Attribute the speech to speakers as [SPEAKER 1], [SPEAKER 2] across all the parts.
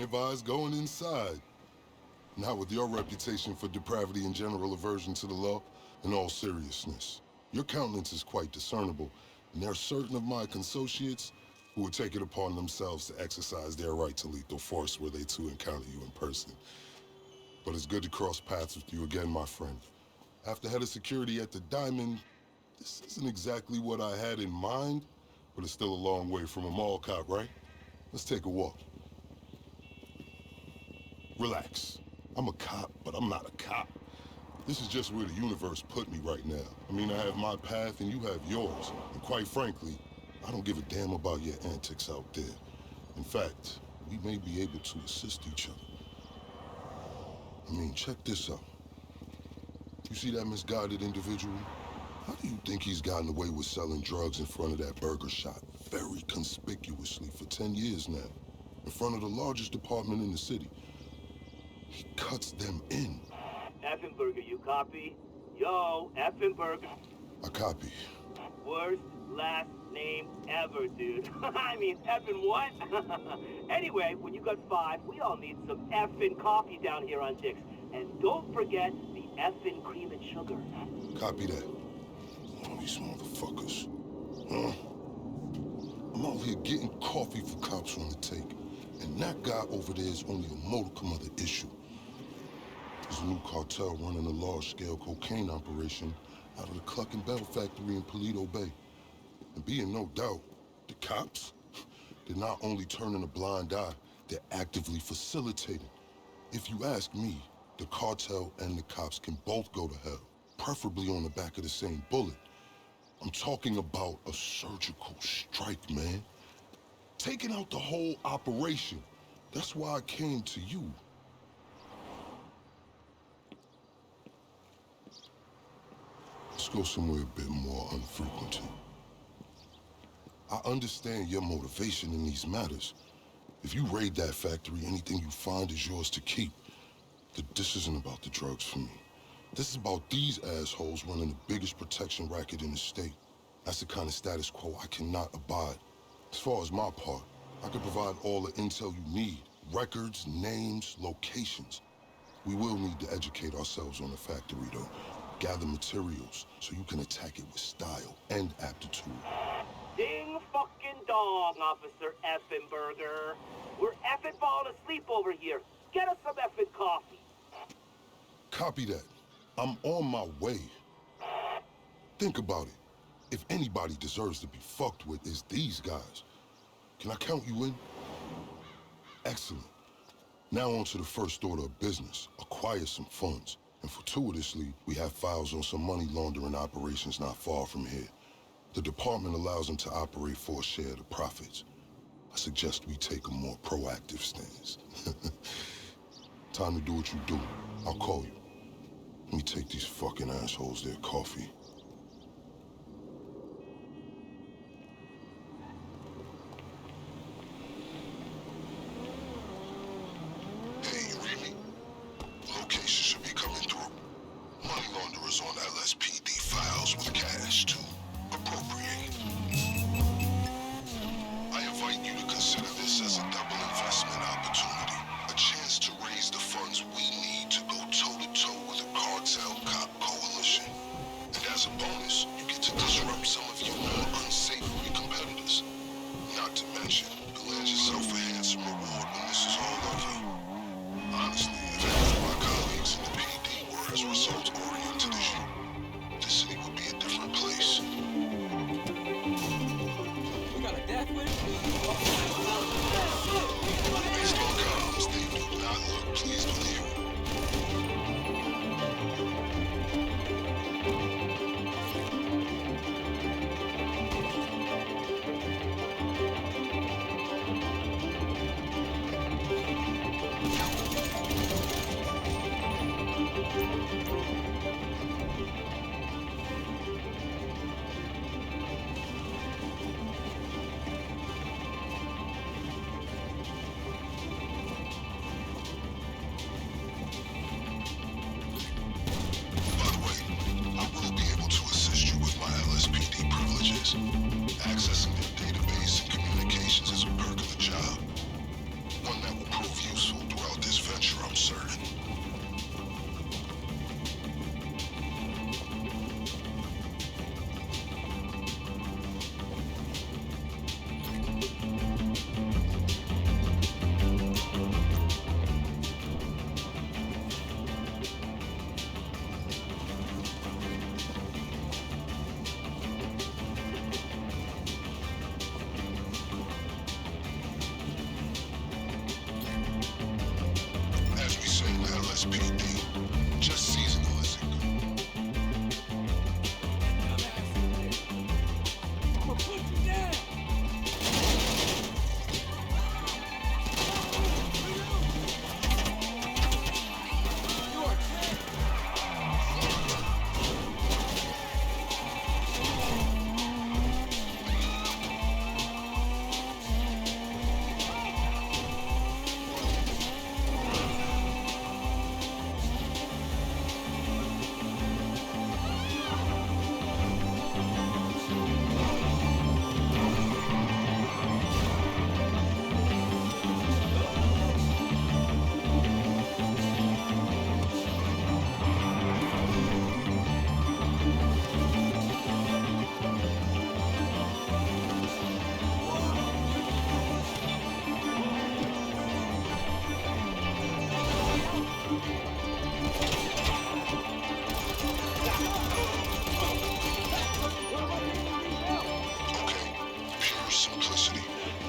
[SPEAKER 1] advise going inside. Not with your reputation for depravity and general aversion to the law. In all seriousness, your countenance is quite discernible, and there are certain of my consociates who would take it upon themselves to exercise their right to lethal force were they to encounter you in person. But it's good to cross paths with you again, my friend. After head of security at the Diamond, this isn't exactly what I had in mind, but it's still a long way from a mall cop, right? Let's take a walk. Relax. I'm a cop, but I'm not a cop. This is just where the universe put me right now. I mean, I have my path and you have yours. And quite frankly, I don't give a damn about your antics out there. In fact, we may be able to assist each other. I mean, check this out. You see that misguided individual? How do you think he's gotten away with selling drugs in front of that burger shop very conspicuously for 10 years now? In front of the largest department in the city. He cuts them in.
[SPEAKER 2] Effenberger, you copy? Yo, Effenberger.
[SPEAKER 1] I copy.
[SPEAKER 2] Worst last name ever, dude. I mean, effing what? Anyway, when you got 5, we all need some effing coffee down here on Dick's. And don't forget the effing cream and sugar.
[SPEAKER 1] Copy that. Oh, these motherfuckers. I'm out here getting coffee for cops on the take. And that guy over there is only a modicum of the issue. There's a new cartel running a large-scale cocaine operation out of the Cluck and Bell factory in Paleto Bay. And be in no doubt, the cops, they're not only turning a blind eye, they're actively facilitating. If you ask me, the cartel and the cops can both go to hell, preferably on the back of the same bullet. I'm talking about a surgical strike, man. Taking out the whole operation. That's why I came to you. Let's go somewhere a bit more unfrequented. I understand your motivation in these matters. If you raid that factory, anything you find is yours to keep. This isn't about the drugs for me. This is about these assholes running the biggest protection racket in the state. That's the kind of status quo I cannot abide. As far as my part, I can provide all the intel you need. Records, names, locations. We will need to educate ourselves on the factory, though. Gather materials so you can attack it with style and aptitude.
[SPEAKER 2] Ding fucking dong, Officer Effenberger. We're effing falling asleep over here. Get us some effing coffee.
[SPEAKER 1] Copy that. I'm on my way. Think about it. If anybody deserves to be fucked with, it's these guys. Can I count you in? Excellent. Now on to the first order of business. Acquire some funds. And fortuitously, we have files on some money laundering operations not far from here. The department allows them to operate for a share of the profits. I suggest we take a more proactive stance. Time to do what you do. I'll call you. Let me take these fucking assholes their coffee. Hey, you read me? Location should be coming through. Money launderers on LSPD files with cash to appropriate. I invite you to consider this as a double investment opportunity. A chance to raise the funds we need to go toe-to-toe with a cartel cop coalition. And as a bonus, you get to disrupt some of your more unsavory competitors. Not to mention, you'll land yourself a handsome reward when this is all over. Honestly, if any of my colleagues in the PD were as result-oriented as you, this city would be a different place.
[SPEAKER 3] We got a death wish?
[SPEAKER 1] Based on comms, they do not look pleased with you.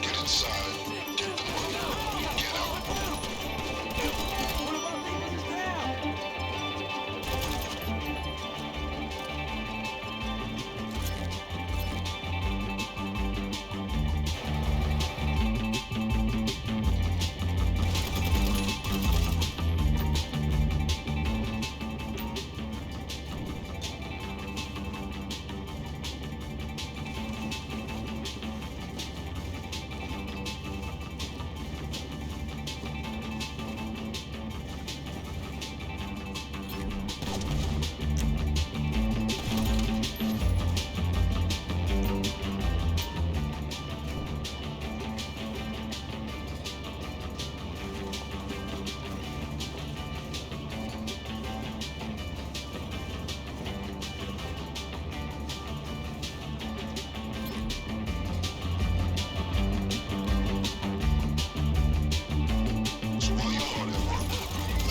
[SPEAKER 1] Get inside, get the money, get out.
[SPEAKER 3] One of our leaders is down.
[SPEAKER 1] So while you're hard at work,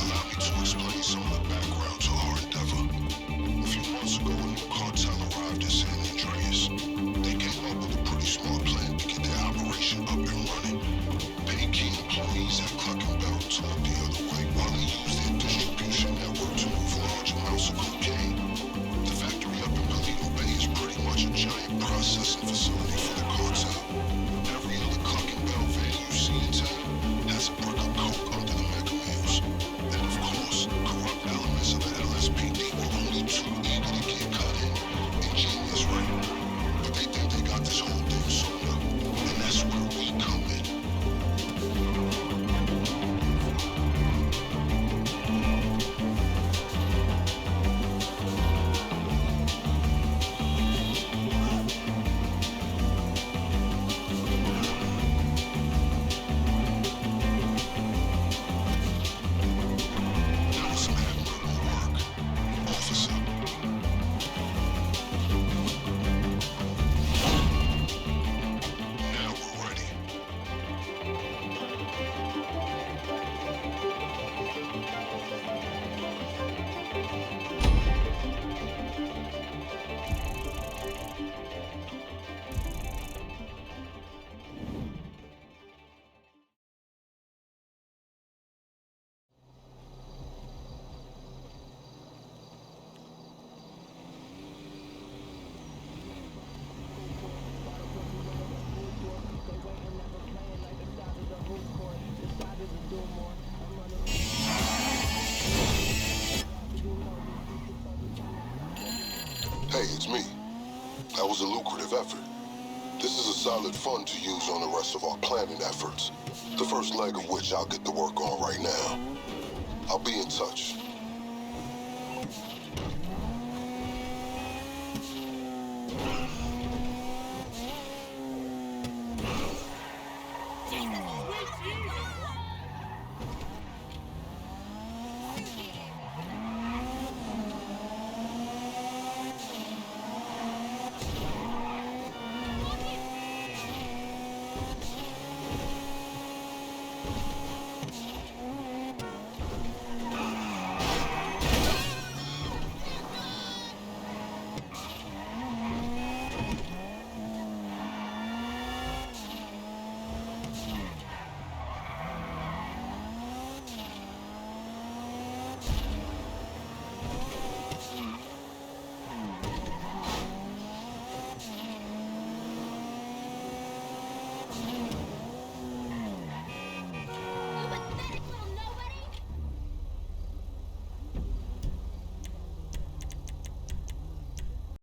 [SPEAKER 1] allow me to explain some of the background to our endeavor. A few months ago, a new cartel arrived in San Andreas. They came up with a pretty smart plan to get their operation up and running. Pay key employees at Cluck and Barrel to look the other way while they use their distribution network to move large amounts of cocaine. The factory up in Palito Bay is pretty much a giant processing facility for the cartel. Every other Cluck and Barrel van you see in town has a brick of coke under the mega meals. And of course, corrupt elements of the LSPD were only too eager to get cut in. Ingenious, right? But they think they got this whole thing sewn up. And that's where we come in. That was some admirable work, officer. Now we're ready. Hey, it's me. That was a lucrative effort. This is a solid fund to use on the rest of our planning efforts. The first leg of which I'll get to work on right now. I'll be in touch.